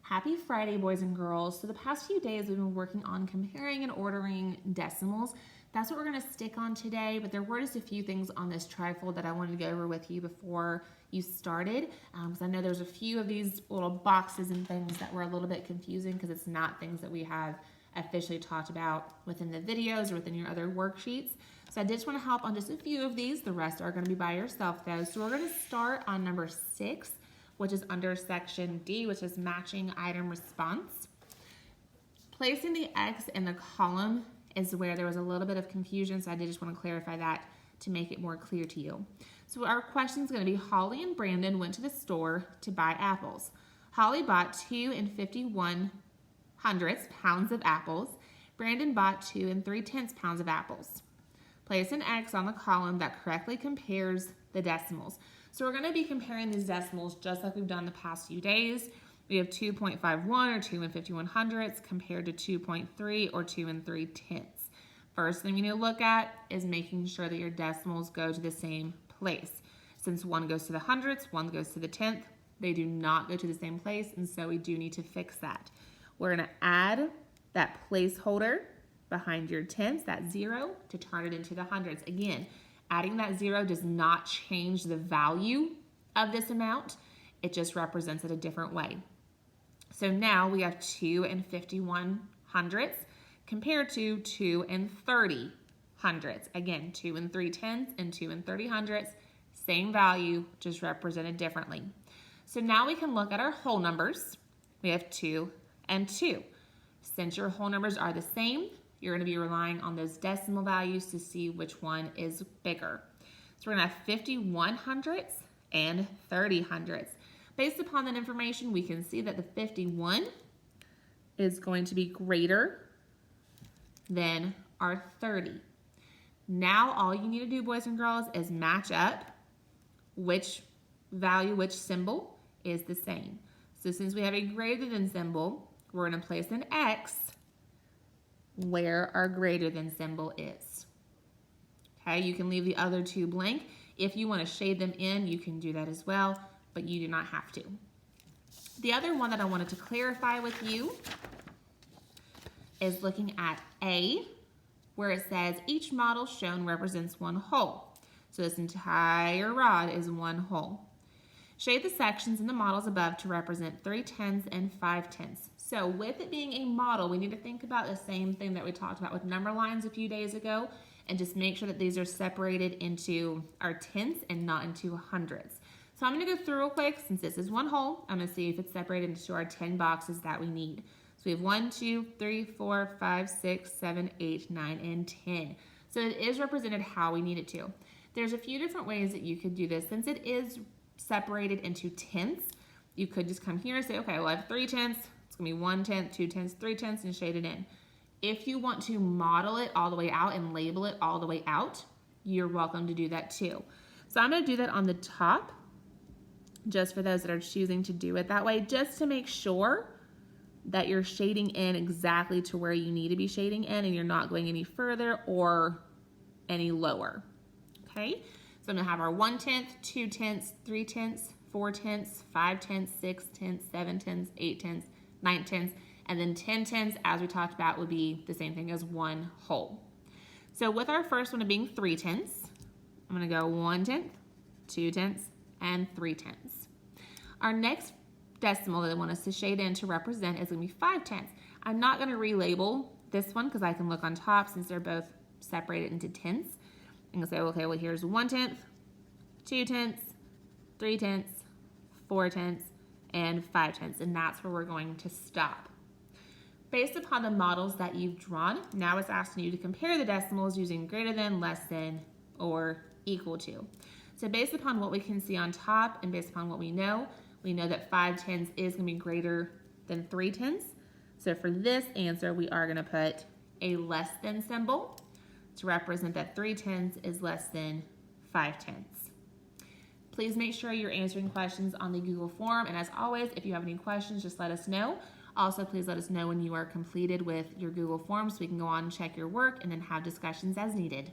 Happy Friday, boys and girls. So the past few days we've been working on comparing and ordering decimals. That's what we're going to stick on today, but there were just a few things on this trifold that I wanted to go over with you before you started, because I know there's a few of these little boxes and things that were a little bit confusing because it's not things that we have officially talked about within the videos or within your other worksheets. So I just want to help on just a few of these. The rest are going to be by yourself though. So we're going to start on number 6, which is under section D, which is matching item response. Placing the X in the column is where there was a little bit of confusion, so I did just want to clarify that to make it more clear to you. So our question is going to be, Holly and Brandon went to the store to buy apples. Holly bought 2 51 hundredths pounds of apples. Brandon bought 2 3/10 pounds of apples. Place an X on the column that correctly compares the decimals. So we're going to be comparing these decimals just like we've done the past few days. We have 2.51 or 2 51 hundredths compared to 2.3 or 2 3/10. First thing you need to look at is making sure that your decimals go to the same place. Since one goes to the hundredths, one goes to the tenth, they do not go to the same place, and so we do need to fix that. We're going to add that placeholder behind your tenths, that 0, to turn it into the hundredths. Again, adding that 0 does not change the value of this amount. It just represents it a different way. So now we have 2 51 hundredths compared to 2 30 hundredths. Again, 2 3/10 and 2 30 hundredths, same value, just represented differently. So now we can look at our whole numbers. We have 2 and 2. Since your whole numbers are the same, you're going to be relying on those decimal values to see which one is bigger. So we're going to have 51 hundredths and 30 hundredths. Based upon that information, we can see that the 51 is going to be greater than our 30. Now all you need to do, boys and girls, is match up which value, which symbol is the same. So since we have a greater than symbol, we're going to place an X where our greater than symbol is. Okay, you can leave the other two blank. If you want to shade them in, you can do that as well, but you do not have to. The other one that I wanted to clarify with you is looking at A, where it says each model shown represents one whole. So this entire rod is one whole. Shade the sections in the models above to represent 3/10 and 5/10. So with it being a model, we need to think about the same thing that we talked about with number lines a few days ago, and just make sure that these are separated into our tenths and not into hundredths. So I'm going to go through real quick. Since this is one whole, I'm going to see if it's separated into our 10 boxes that we need. So we have 1, 2, 3, 4, 5, 6, 7, 8, 9, and 10. So it is represented how we need it to. There's a few different ways that you could do this. Since it is separated into tenths, you could just come here and say, okay, well, I have 3/10. It's going to be 1/10, 2/10, 3/10, and shade it in. If you want to model it all the way out and label it all the way out, you're welcome to do that too. So I'm going to do that on the top, just for those that are choosing to do it that way, just to make sure that you're shading in exactly to where you need to be shading in and you're not going any further or any lower. Okay, so I'm going to have our 1/10, 2/10, 3/10, 4/10, 5/10, 6/10, 7/10, 8/10, 9/10, and then 10/10, as we talked about, would be the same thing as one whole. So with our first one being 3/10, I'm going to go 1/10, 2/10, and 3/10. Our next decimal that I want us to shade in to represent is going to be 5/10. I'm not going to relabel this one because I can look on top since they're both separated into tenths. I'm going to say, okay, well, here's 1/10, 2/10, 3/10, 4/10, and 5/10, and that's where we're going to stop. Based upon the models that you've drawn, now it's asking you to compare the decimals using greater than, less than, or equal to. So based upon what we can see on top and based upon what we know that 5/10 is going to be greater than 3/10. So for this answer, we are going to put a less than symbol to represent that 3/10 is less than 5/10. Please make sure you're answering questions on the Google form, and as always, if you have any questions, just let us know. Also, please let us know when you are completed with your Google form so we can go on and check your work and then have discussions as needed.